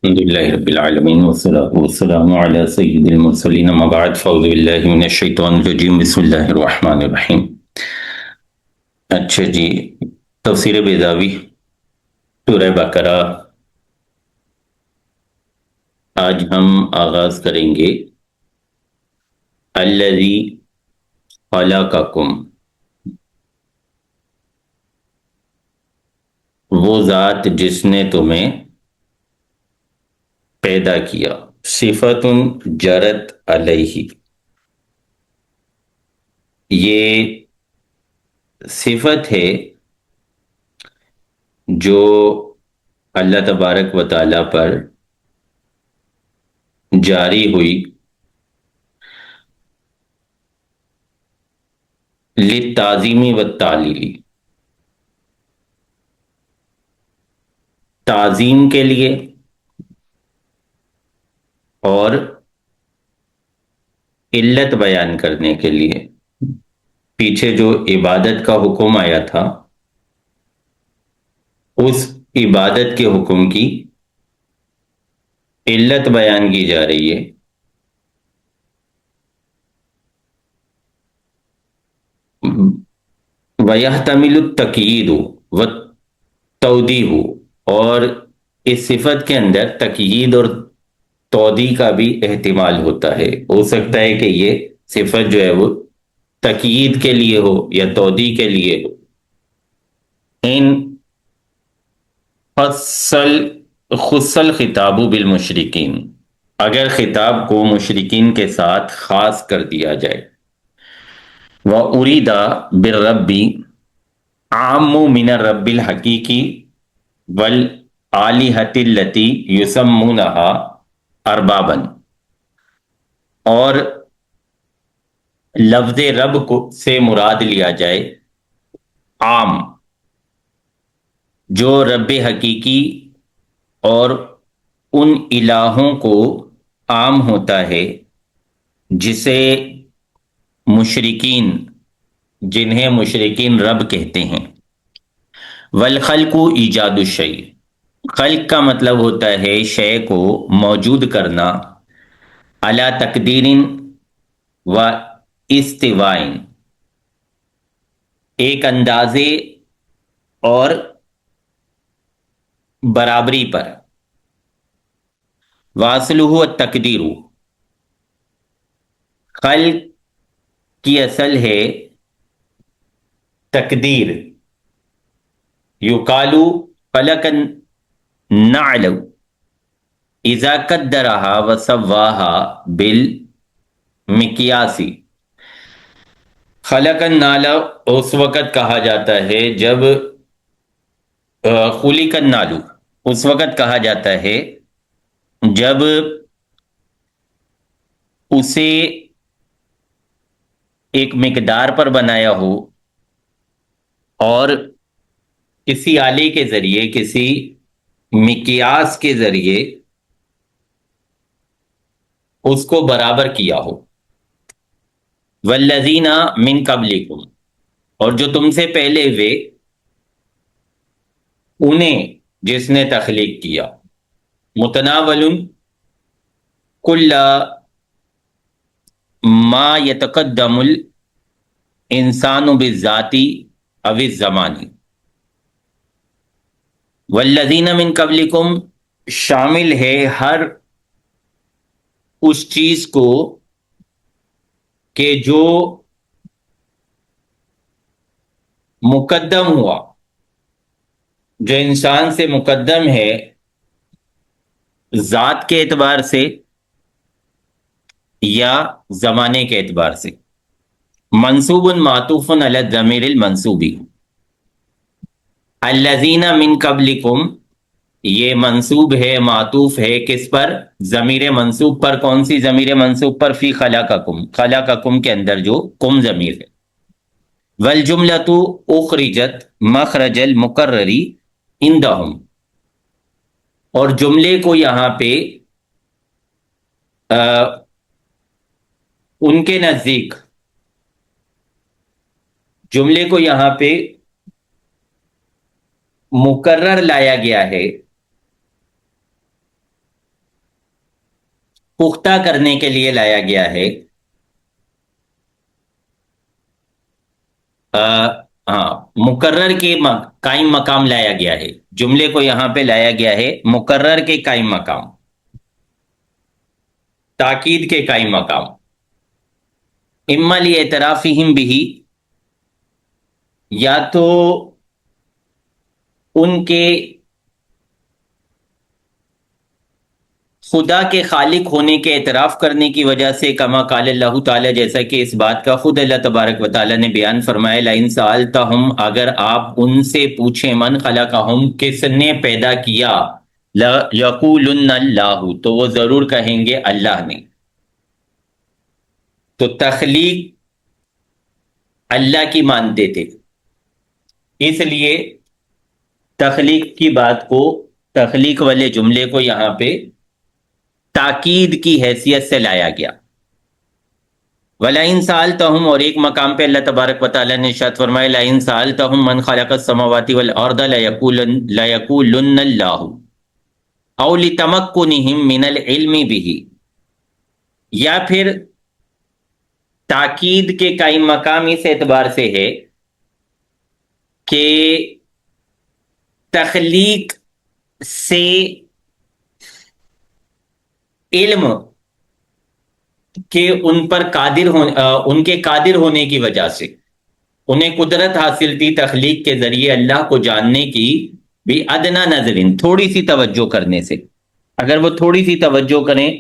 الحمد لله رب العالمين والصلاة والسلام على سيد المرسلين اما بعد فاعوذ بالله من الشیطان الرجیم بسم اللہ الرحمن الرحیم۔ اچھا جی، تفسیر بیضاوی سورہ بقرہ آج ہم آغاز کریں گے۔ الذی خلقکم، وہ ذات جس نے تمہیں پیدا کیا۔ صفت جرت علیہ، یہ صفت ہے جو اللہ تبارک و تعالیٰ پر جاری ہوئی، للتعظیم والتعلیل، تعظیم کے لیے اور علت بیان کرنے کے لیے۔ پیچھے جو عبادت کا حکم آیا تھا، اس عبادت کے حکم کی علت بیان کی جا رہی ہے۔ وَيَحْتَمِلُ التَّقْيِيدُ وَالتَّوْضِيحُ، اور اس صفت کے اندر تقیید اور توضیح کا بھی احتمال ہوتا ہے۔ ہو سکتا ہے کہ یہ صفت جو ہے وہ تقیید کے لیے ہو یا توضیح کے لیے ہو۔ ان خص الخطاب بالمشرکین، اگر خطاب کو مشرکین کے ساتھ خاص کر دیا جائے۔ وَأُرِيدَ بِالرَّبِّ عَامٌّ مِّنَ الرَّبِّ الْحَقِيقِ وَالْآلِهَةِ الَّتِي يُسَمُّونَهَا أَرْبَابًا، اور لفظ رب کو سے مراد لیا جائے عام، جو رب حقیقی اور ان الہوں کو عام ہوتا ہے جسے مشرکین، جنہیں مشرکین رب کہتے ہیں۔ والخلق ایجاد الشیء، خلق کا مطلب ہوتا ہے شے کو موجود کرنا، علی تقدیر و استواء، ایک اندازے اور برابری پر۔ واصلہ التقدیر، خلق کی اصل ہے تقدیر۔ یقال خلق النعل اذا قدرها وسواها بالمقیاس، خلق النعل اس وقت کہا جاتا ہے جب خلق النعل اس وقت کہا جاتا ہے جب اسے ایک مقدار پر بنایا ہو اور کسی آلے کے ذریعے، کسی مقیاس کے ذریعے اس کو برابر کیا ہو۔ والذین من قبلکم، اور جو تم سے پہلے ہوئے، انہیں جس نے تخلیق کیا۔ متناول کل ما یتقدم الانسان بالذات او الزمان۔ والذین من قبلکم شامل ہے ہر اس چیز کو کہ جو مقدم ہوا، جو انسان سے مقدم ہے ذات کے اعتبار سے یا زمانے کے اعتبار سے۔ منصوب معطوف علی الضمیر المنصوب، الذین من قبلکم یہ منصوب ہے، معطوف ہے کس پر؟ ضمیر منصوب پر۔ کون سی ضمیر منصوب پر؟ فی خلقکم، خلقکم کے اندر جو کم ضمیر ہے۔ والجملۃ اخرجت مخرج المقرر عندہم، اور جملے کو یہاں پہ ان کے نزدیک، جملے کو یہاں پہ مقرر لایا گیا ہے پختہ کرنے کے لیے لایا گیا ہے. ہاں، مقرر کے قائم مقام لایا گیا ہے. جملے کو یہاں پہ لایا گیا ہے مقرر کے قائم مقام، تاکید کے قائم مقام. اما لاعترافہم بہ، یا تو ان کے خدا کے خالق ہونے کے اعتراف کرنے کی وجہ سے، کما قال اللہ تعالیٰ، جیسا کہ اس بات کا خود اللہ تبارک و تعالیٰ نے بیان فرمایا، لئن سألتہم، اگر آپ ان سے پوچھیں، من خلقہم، کس نے پیدا کیا، یقولن اللہ، تو وہ ضرور کہیں گے اللہ نے. تو تخلیق اللہ کی مانتے تھے، اس لیے تخلیق کی بات کو، تخلیق والے جملے کو یہاں پہ تاکید کی حیثیت سے لایا گیا. وَلَئِن سَأَلْتَهُمْ، اور ایک مقام پہ اللہ تبارک و تعالیٰ نے ارشاد فرمایا، لَئِن سَأَلْتَهُمْ مَنْ خَلَقَ السَّمَاوَاتِ وَالْأَرْضَ لَيَقُولُنَّ اللَّهُ أَوْ لِتَمَكُّنِهِمْ مِنَ الْعِلْمِ بِهِ، یا پھر تاکید کے قائم مقام اس اعتبار سے ہے کہ تخلیق سے علم کہ ان پر ان کے قادر ہونے کی وجہ سے انہیں قدرت حاصل تھی تخلیق کے ذریعے اللہ کو جاننے کی، بھی ادنا نظرین، تھوڑی سی توجہ کرنے سے. اگر وہ تھوڑی سی توجہ کریں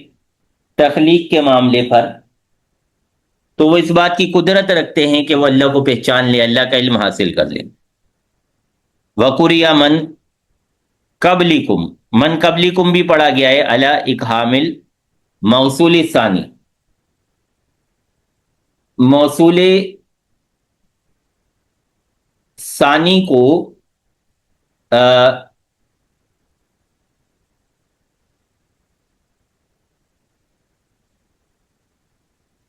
تخلیق کے معاملے پر، تو وہ اس بات کی قدرت رکھتے ہیں کہ وہ اللہ کو پہچان لے، اللہ کا علم حاصل کر لیں. وَقُرِيَ مَن قَبْلِكُم، من قبلکم بھی پڑھا گیا ہے علی اکحامل موصول ثانی، موصول ثانی کو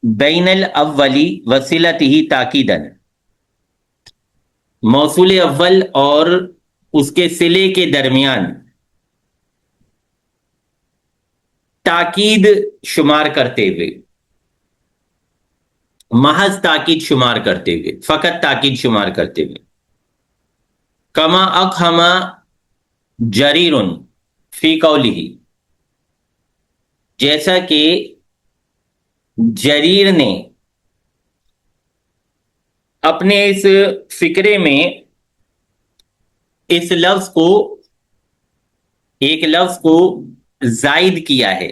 بین الاولی وصلتہ تاکیدن، موصول اول اور اس کے صلے کے درمیان تاکید شمار کرتے ہوئے، محض تاکید شمار کرتے ہوئے، فقط تاکید شمار کرتے ہوئے. کما اقحم جریر فی قولہ، جیسا کہ جریر نے اپنے اس فکرے میں اس لفظ کو، ایک لفظ کو زائد کیا ہے،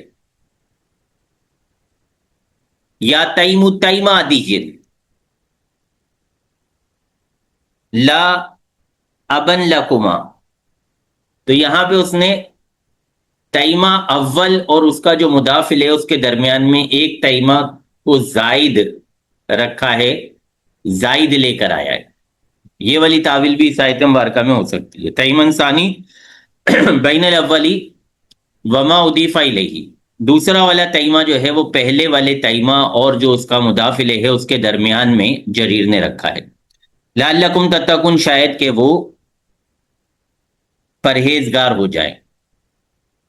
یا تیم تیمہ دیجن لا ابن لکما، تو یہاں پہ اس نے تیمہ اول اور اس کا جو مداخل ہے اس کے درمیان میں ایک تیمہ کو زائد رکھا ہے، زائد لے کر آیا ہے. یہ والی تعویل بھی اس آیت مبارکہ میں ہو سکتی ہے. تیمن ثانی بین الاولی وما اضیف الیہ، دوسرا والا تیمہ جو ہے وہ پہلے والے تیمہ اور جو اس کا مداخل ہے اس کے درمیان میں جریر نے رکھا ہے. لعلکم تتقون، شاید کہ وہ پرہیزگار ہو جائیں،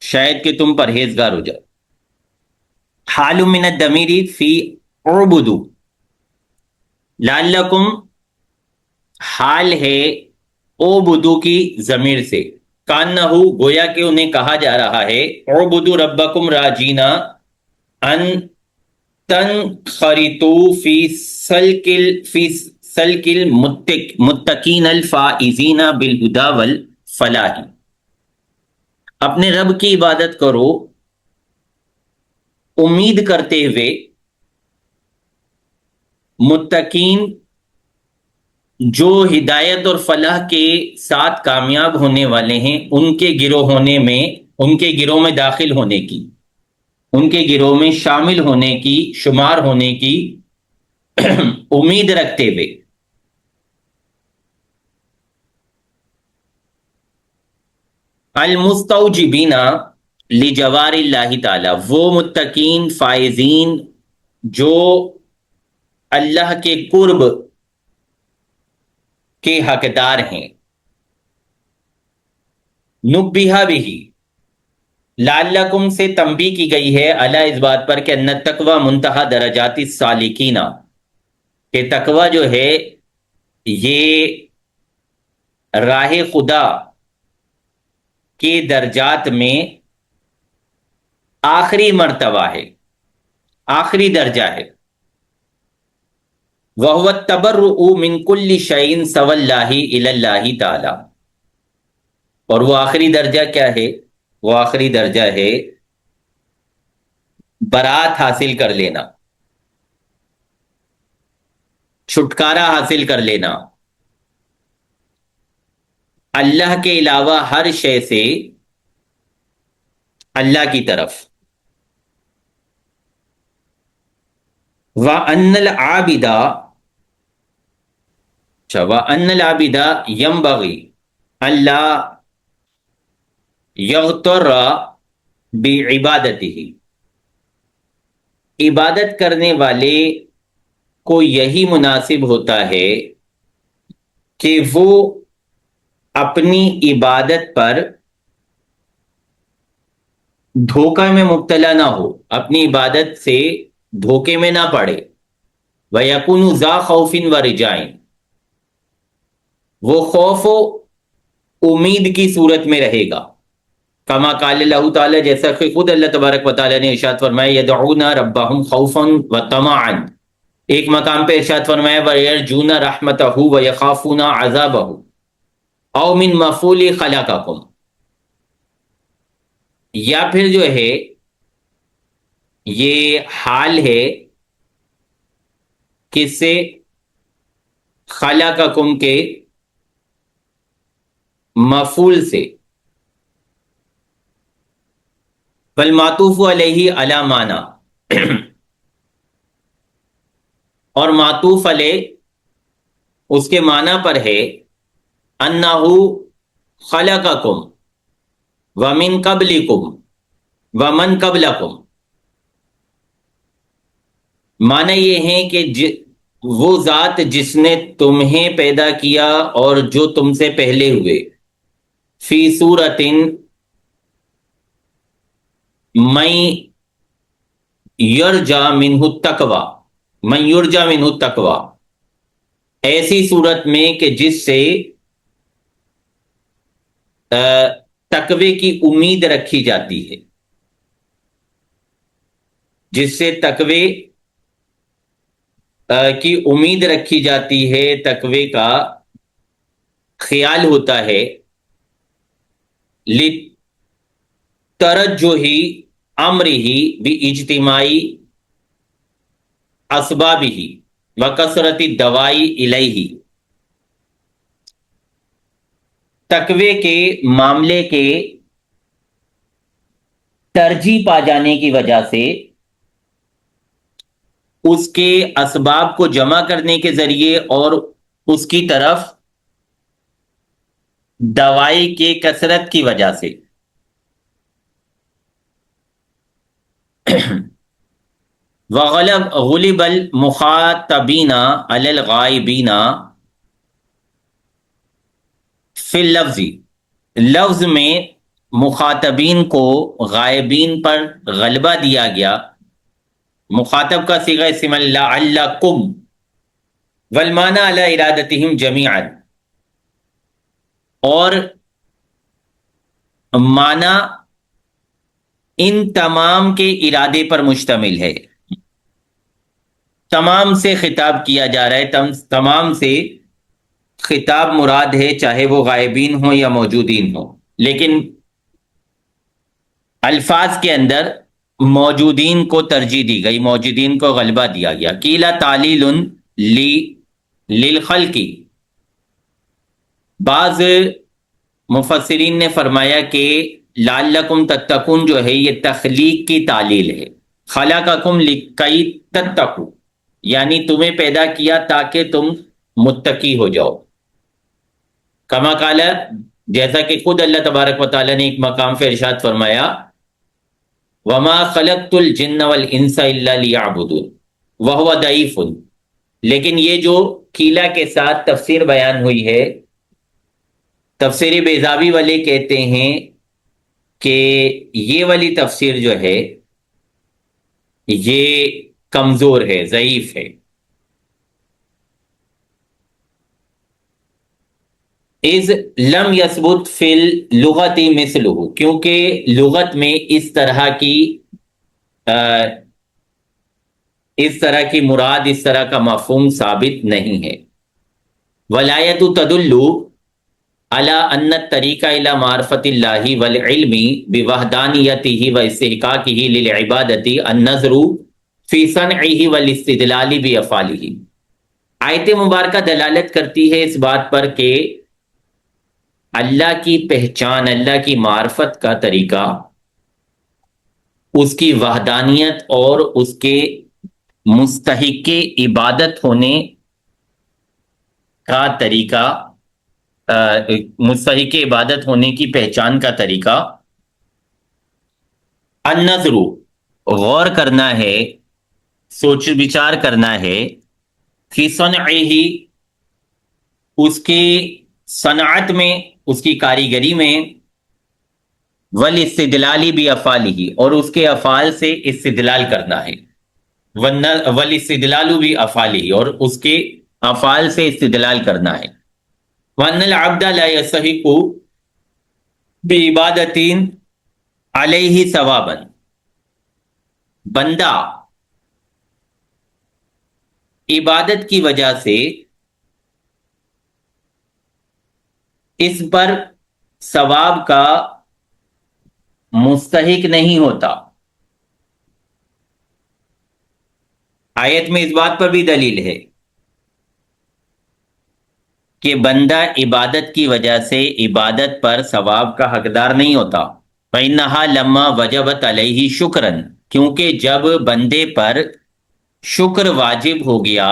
شاید کہ تم پرہیزگار ہو جائے. حال من الضمیر فی اعبدوا، لعلکم حال ہے اعبدوا کی ضمیر سے، کانہو گویا کہ انہیں کہا جا رہا ہے، اعبدوا ربکم راجینا ان تنخرطوا فی سلک المتقین الفائزین بالہدی والفلاح، اپنے رب کی عبادت کرو امید کرتے ہوئے متقین جو ہدایت اور فلاح کے ساتھ کامیاب ہونے والے ہیں، ان کے گروہ ہونے میں، ان کے گروہ میں داخل ہونے کی، ان کے گروہ میں شامل ہونے کی، شمار ہونے کی امید رکھتے ہوئے. المستوجبین لجوار اللہ تعالی، وہ متقین فائزین جو اللہ کے قرب کے حقدار ہیں. نبیہ بھی، لعلکم سے تنبیہ کی گئی ہے علی اس بات پر کہ ان التقوی منتہا درجات السالکین، کہ تقوی جو ہے یہ راہ خدا کے درجات میں آخری مرتبہ ہے، آخری درجہ ہے۔ وَهُوَ التَّبَرُّؤُ مِنْ كُلِّ شَيْءٍ سَوَى اللَّهِ إِلَى اللَّهِ تعالی، اور وہ آخری درجہ کیا ہے؟ وہ آخری درجہ ہے برات حاصل کر لینا، چھٹکارا حاصل کر لینا اللہ کے علاوہ ہر شے سے اللہ کی طرف۔ وَأَنَّ الْعَابِدَ وَأَنَّ الْعَابِدَ يَنبَغِي أَن لَا يَغْتَرَّ بِعِبَادَتِهِ، عبادت کرنے والے کو یہی مناسب ہوتا ہے کہ وہ اپنی عبادت پر دھوکہ میں مبتلا نہ ہو، اپنی عبادت سے دھوکے میں نہ پڑے۔ وَيَكُونُ ذَا خَوْفٍ وَرِجَاءٍ، وہ خوف و امید کی صورت میں رہے گا۔ کما قال اللہ تعالی، جیسا کہ خود اللہ تبارک و تعالی نے ارشاد فرمایا، یدعون ربهم خوفا وطمعا، ایک مقام پہ ارشاد فرمایا وَيَرْجُونَ رَحْمَتَهُ وَيَخَافُونَ عَذَابَهُ أَوْ مِن مَفْعُولِ خَلَقَكُمْ، یا پھر جو ہے یہ حال ہے کس سے؟ خلقکم کے مفعول سے۔ والمعطوف علیہ علی معنی، اور معطوف علیہ اس کے معنی پر ہے انہ خلقکم ومن قبلکم ومن قبلکم، معنی یہ ہے کہ وہ ذات جس نے تمہیں پیدا کیا اور جو تم سے پہلے ہوئے، فی صورت من یرجا منہ التقوی، من یرجا منہ التقوی، ایسی صورت میں کہ جس سے تقوی کی امید رکھی جاتی ہے، جس سے تقوی کی امید رکھی جاتی ہے، تقوی کا خیال ہوتا ہے، لِتَرَجُّحِ أَمْرِهِ بِاجْتِمَاعِ أَسْبَابِهِ وَكَثْرَةِ الدَّوَاءِ إِلَيْهِ، تقوی کے معاملے کے ترجیح پا جانے کی وجہ سے، اس کے اسباب کو جمع کرنے کے ذریعے اور اس کی طرف دوائی کے کثرت کی وجہ سے۔ غلب المخاطبین علی الغائبین فی اللفظ، لفظ میں مخاطبین کو غائبین پر غلبہ دیا گیا، مخاطب کا صیغہ اسم لعلکم، والمعنی علی ارادتہم جمیعا، اور معنی ان تمام کے ارادے پر مشتمل ہے، تمام سے خطاب کیا جا رہا ہے، تمام سے خطاب مراد ہے، چاہے وہ غائبین ہوں یا موجودین ہوں، لیکن الفاظ کے اندر موجودین کو ترجیح دی گئی، موجودین کو غلبہ دیا گیا۔ قیل تعلیل للخلق، بعض مفسرین نے فرمایا کہ لعلکم تتقون جو ہے یہ تخلیق کی تعلیل ہے، خلقکم لکی تتقوا، یعنی تمہیں پیدا کیا تاکہ تم متقی ہو جاؤ۔ کما قال، جیسا کہ خود اللہ تبارک و تعالی نے ایک مقام پہ ارشاد فرمایا وما خلقت الجن والانس الا لیعبدون وهو ضعیف، لیکن یہ جو قیلہ کے ساتھ تفسیر بیان ہوئی ہے، تفسیر بیضاوی والے کہتے ہیں کہ یہ والی تفسیر جو ہے یہ کمزور ہے، ضعیف ہے. از لم یثبت فی اللغت مثلہ، کیونکہ لغت میں اس طرح کی مراد، اس طرح کا مفہوم ثابت نہیں ہے. ولایت تدل علی ان الطریق الی معرفت اللہ والعلم بوحدانیتہ واستحقاقہ للعبادۃ النظر فی صنعہ والاستدلال بافعالہ. آیت مبارکہ دلالت کرتی ہے اس بات پر کہ اللہ کی پہچان، اللہ کی معرفت کا طریقہ، اس کی وحدانیت اور اس کے مستحق عبادت ہونے کا طریقہ، مستحق عبادت ہونے کی پہچان کا طریقہ، النظر غور کرنا ہے، سوچ بچار کرنا ہے، فی صنعہ اس کی صنعت میں، اس کی کاریگری میں، والاستدلال بافعالہ اور اس کے افعال سے استدلال کرنا ہے، والاستدلال بافعالہ اور اس کے افعال سے استدلال کرنا ہے. وان العبد لا يستحق بعبادت علیہ ثوابا، بندہ عبادت کی وجہ سے اس پر ثواب کا مستحق نہیں ہوتا. آیت میں اس بات پر بھی دلیل ہے کہ بندہ عبادت کی وجہ سے عبادت پر ثواب کا حقدار نہیں ہوتا. فَإِنَّهَا لَمَّا وَجَبَتْ عَلَيْهِ شُكْرًا، کیونکہ جب بندے پر شکر واجب ہو گیا،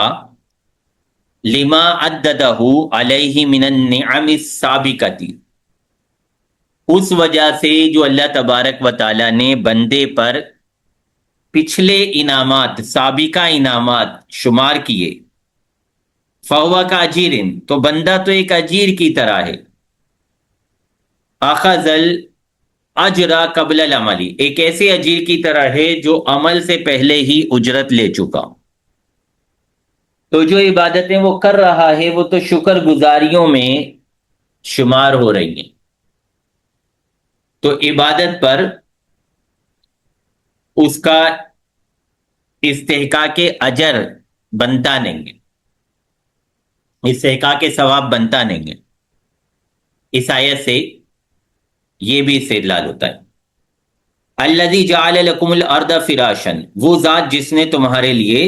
لما عددہ علیہ من النعم السابقۃ، اس وجہ سے جو اللہ تبارک و تعالیٰ نے بندے پر پچھلے انعامات، سابقہ انعامات شمار کیے، فہو کاجیر، تو بندہ تو ایک اجیر کی طرح ہے. اخذ الاجر قبل العمل، ایک ایسے اجیر کی طرح ہے جو عمل سے پہلے ہی اجرت لے چکا. تو جو عبادتیں وہ کر رہا ہے وہ تو شکر گزاریوں میں شمار ہو رہی ہیں. تو عبادت پر اس کا استحقاق اجر بنتا نہیں ہے، استحقاق ثواب بنتا نہیں ہے. اس آیت سے یہ بھی استدلال ہوتا ہے. الذی جعل لکم الارض فراشا، وہ ذات جس نے تمہارے لیے،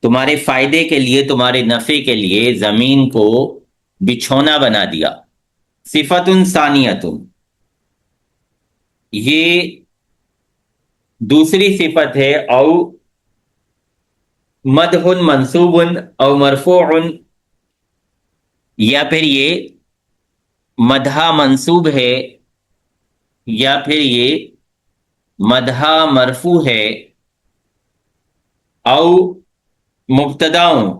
تمہارے فائدے کے لیے، تمہارے نفع کے لیے زمین کو بچھونا بنا دیا. صفت ثانیۃ، یہ دوسری صفت ہے. او مدح منصوب او مرفوع، یا پھر یہ مدح منصوب ہے یا پھر یہ مدح مرفوع ہے، او مبتداؤں،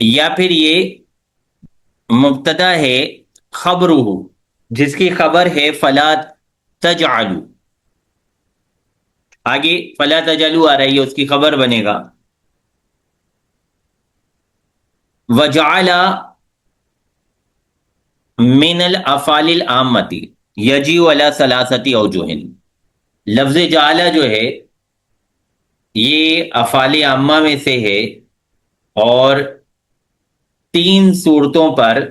یا پھر یہ مبتدا ہے خبرہ، جس کی خبر ہے فلا تجعلوا. آگے فلا تجعلوا آ رہی ہے، اس کی خبر بنے گا وجعل من الافعال العامۃ یجیء علی ثلاثۃ اوجہ. لفظ جعل جو ہے یہ افعال عامہ میں سے ہے اور تین صورتوں پر،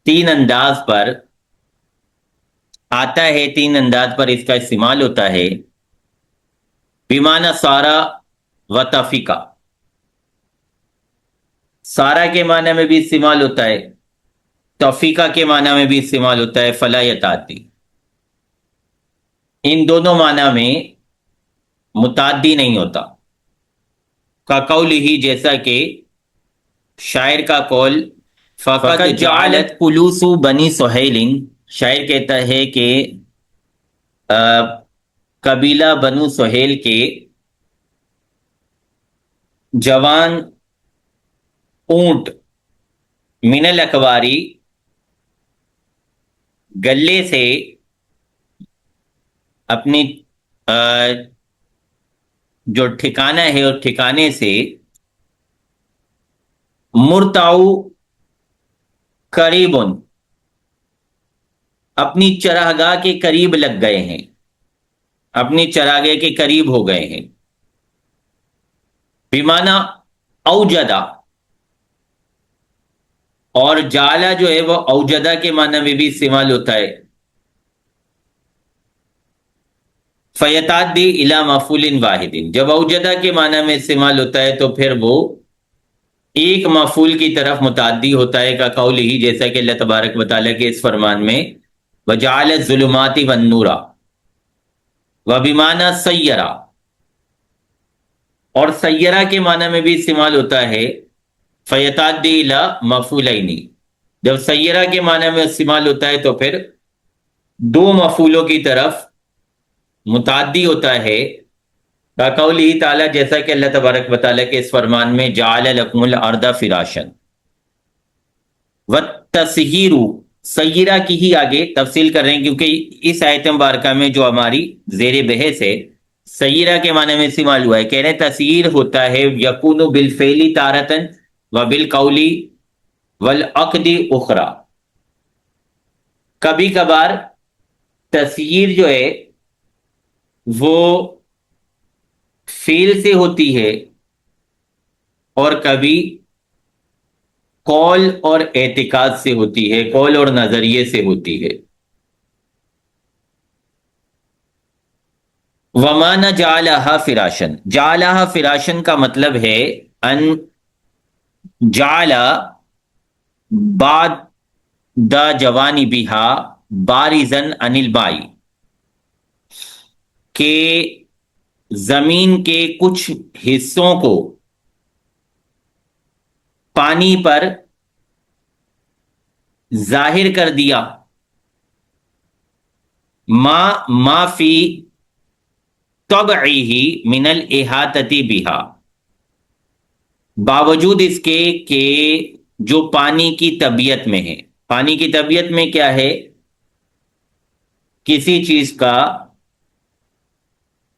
تین انداز پر آتا ہے، تین انداز پر اس کا استعمال ہوتا ہے. بمعنی سارا و تفیقہ، سارا کے معنی میں بھی استعمال ہوتا ہے، توفیقہ کے معنی میں بھی استعمال ہوتا ہے، فلا یتعدی. ان دونوں معنی میں متعدی نہیں ہوتا. کا قول ہی، جیسا کہ شاعر کا قول، فقط جعلت قلوس بنی سہیل، شاعر کہتا ہے کہ قبیلہ بنو سہیل کے جوان اونٹ من الاکواری گلے سے اپنی جو ٹھکانہ ہے اور ٹھکانے سے مرتعو قریب اپنی چراگاہ کے قریب لگ گئے ہیں، اپنی چراگاہ کے قریب ہو گئے ہیں۔ بمعنی اوجدہ، اور جالا جو ہے وہ اوجدہ کے معنی میں بھی استعمال ہوتا ہے۔ فیتعدی الی مفعول واحد، جب اوجدہ کے معنی میں استعمال ہوتا ہے تو پھر وہ ایک مفعول کی طرف متعدی ہوتا ہے، کا قول ہی، جیسا کہ اللہ تبارک و تعالیٰ کے اس فرمان میں وجعل الظلمات والنور وبمعنی سیرہ، اور سیرہ کے معنی میں بھی استعمال ہوتا ہے فیتعدی الی مفعولین، جب سیرہ کے معنی میں استعمال ہوتا ہے تو پھر دو مفعولوں کی طرف متعدی ہوتا ہے، قولی تعالیٰ، جیسا کہ اللہ تبارک و تعالیٰ کے اس فرمان میں جعل لکم الارض فراشا، والتسہیر، سیرہ کی ہی آگے تفصیل کر رہے ہیں کیونکہ اس آیت مبارکہ میں جو ہماری زیر بحث ہے سیرہ کے معنی میں استعمال ہوا ہے، کہہ رہے تسہیر ہوتا ہے یکون بالفعل تارتن وبالقول والعقد اخرى، کبھی کبھار تسہیر جو ہے وہ فعل سے ہوتی ہے اور کبھی قول اور اعتقاد سے ہوتی ہے، قول اور نظریے سے ہوتی ہے۔ وَمَا جَعَلَهَا فِرَاشًا، جَعَلَهَا فِرَاشًا کا مطلب ہے ان جعل بعد جوانبها بارزا عن البائی، کہ زمین کے کچھ حصوں کو پانی پر ظاہر کر دیا، ما فی طبعہ من الاحاطۃ بہا، باوجود اس کے کہ جو پانی کی طبیعت میں ہے۔ پانی کی طبیعت میں کیا ہے؟ کسی چیز کا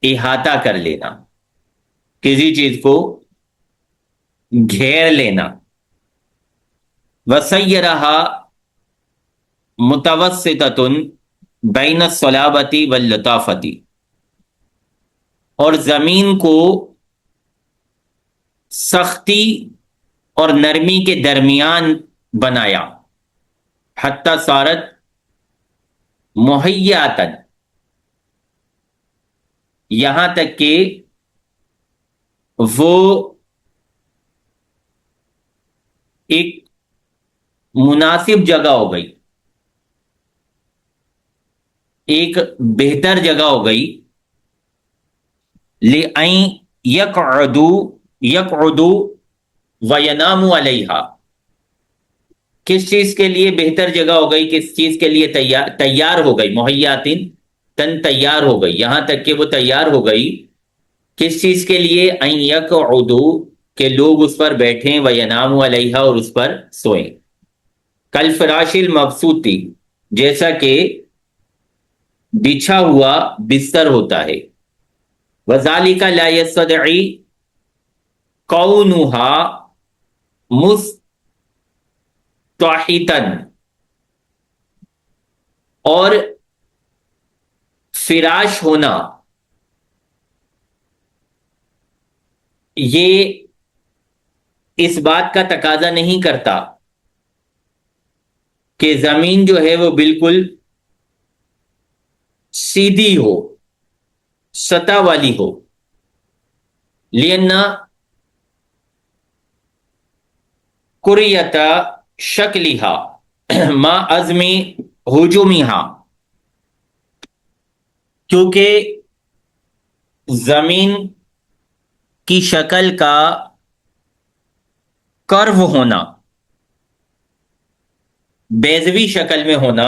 احاطہ کر لینا، کسی چیز کو گھیر لینا۔ وَسَيَّرَهَا مُتَوَسِّطَةٌ بَيْنَ الصَّلَابَةِ وَاللَّطَافَةِ، اور زمین کو سختی اور نرمی کے درمیان بنایا، حتی صارت مہیّاتن، یہاں تک کہ وہ ایک مناسب جگہ ہو گئی، ایک بہتر جگہ ہو گئی، لِأَن يَقْعُدُوا وَيَنَامُوا عَلَيْهَا، کس چیز کے لیے بہتر جگہ ہو گئی، کس چیز کے لیے تیار ہو گئی، مہیّاتن تن تیار ہو گئی، یہاں تک کہ وہ تیار ہو گئی، کس چیز کے لیے؟ ان یقعدوا، کہ لوگ اس پر بیٹھیں، ویناموا علیہا، اور اس پر سوئیں، کالفراش المبثوث، جیسا کہ بچھا ہوا بستر ہوتا ہے۔ وذالک لا یستدعی کونھا مستحیطا، اور فراش ہونا یہ اس بات کا تقاضا نہیں کرتا کہ زمین جو ہے وہ بالکل سیدھی ہو، سطح والی ہو، لِأَنَّ قُرْیَۃَ شَکْلِھَا مَعَ عَزْمِ ہجومِھَا، کیونکہ زمین کی شکل کا کرو ہونا، بیضوی شکل میں ہونا،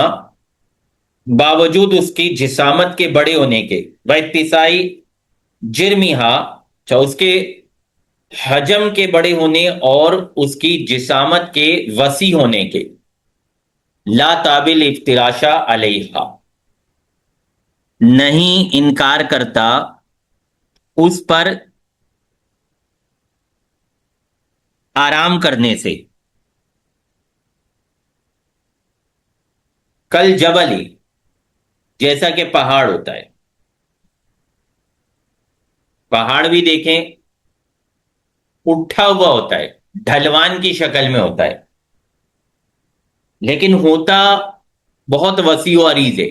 باوجود اس کی جسامت کے بڑے ہونے کے، واتساع جرمھا، اس کے حجم کے بڑے ہونے اور اس کی جسامت کے وسیع ہونے کے، لا تابل افتراشا علیہا، نہیں انکار کرتا اس پر آرام کرنے سے، کل جبلی، جیسا کہ پہاڑ ہوتا ہے. پہاڑ بھی دیکھیں اٹھا ہوا ہوتا ہے، ڈھلوان کی شکل میں ہوتا ہے، لیکن ہوتا بہت وسیع و عریض ہے،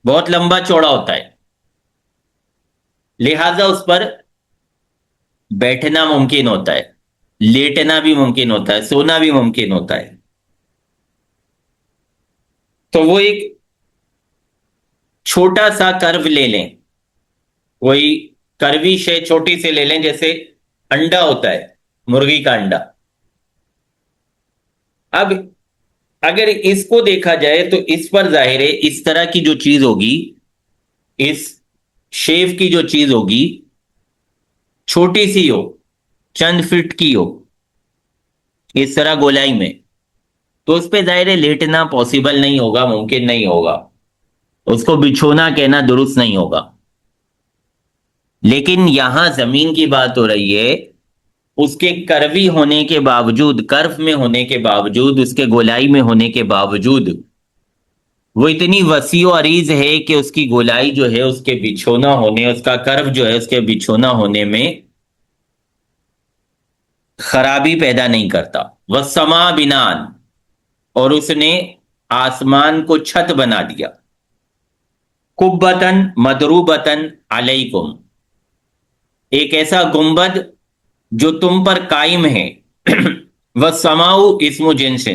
بہت لمبا چوڑا ہوتا ہے، لہذا اس پر بیٹھنا ممکن ہوتا ہے، لیٹنا بھی ممکن ہوتا ہے، سونا بھی ممکن ہوتا ہے. تو وہ ایک چھوٹا سا کرو لے لیں، کوئی کروی شے چھوٹی سے لے لیں، جیسے انڈا ہوتا ہے، مرغی کا انڈا. اب اگر اس کو دیکھا جائے تو اس پر ظاہر ہے اس طرح کی جو چیز ہوگی، اس شیف کی جو چیز ہوگی چھوٹی سی ہو، چند فٹ کی ہو، اس طرح گولائی میں، تو اس پہ ظاہر ہے لیٹنا پاسبل نہیں ہوگا، ممکن نہیں ہوگا، اس کو بچھونا کہنا درست نہیں ہوگا. لیکن یہاں زمین کی بات ہو رہی ہے، اس کے کروی ہونے کے باوجود، کرو میں ہونے کے باوجود، اس کے گولائی میں ہونے کے باوجود وہ اتنی وسیع و عریض ہے کہ اس کی گولائی جو ہے اس کے بچھونا ہونے، اس کا کرو جو ہے اس کے بچھونا ہونے میں خرابی پیدا نہیں کرتا. وَالسَّمَاءَ بِنَاءً، اور اس نے آسمان کو چھت بنا دیا. قُبَّةً مَدْرُوبَةً عَلَيْكُمْ، ایک ایسا گنبد جو تم پر قائم ہے. وَالسَّمَاءُ اسم جنس،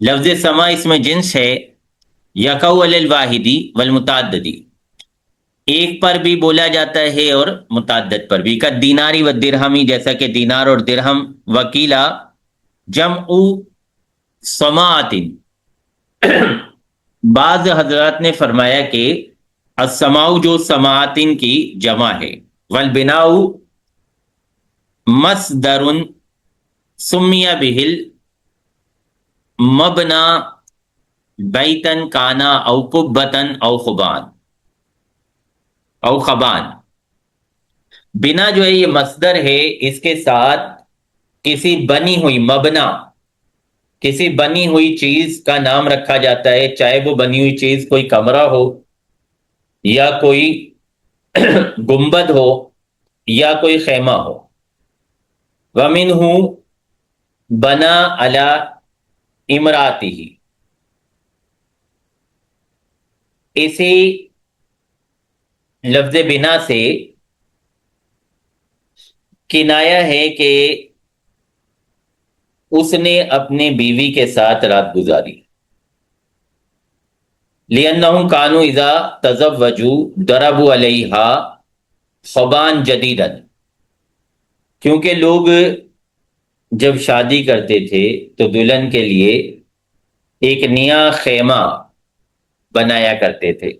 لفظ سما اسم جنس ہے. یقع علی الواحدی والمتعددی، ایک پر بھی بولا جاتا ہے اور متعدد پر بھی. دیناری و درہمی، جیسا کہ دینار اور درہم. وکیلا جمع سماعت، بعض حضرات نے فرمایا کہ السماع جو سماعتن کی جمع ہے. والبناء مصدر سمی بہل مبنا بیتن کانا او قبتن او خبان او خبان. بنا جو ہے یہ مصدر ہے، اس کے ساتھ کسی بنی ہوئی، مبنا کسی بنی ہوئی چیز کا نام رکھا جاتا ہے، چاہے وہ بنی ہوئی چیز کوئی کمرہ ہو یا کوئی گنبد ہو یا کوئی خیمہ ہو. وَمِنْهُ بنا علی امراتی، اسی لفظ بنا سے کنایا ہے کہ اس نے اپنے بیوی کے ساتھ رات گزاری. لِأَنَّهُمْ كَانُوا إِذَا تَزَوَّجُوا ضَرَبُوا عَلَيْهَا خَبًا جَدِيدًا، کیونکہ لوگ جب شادی کرتے تھے تو دلہن کے لیے ایک نیا خیمہ بنایا کرتے تھے.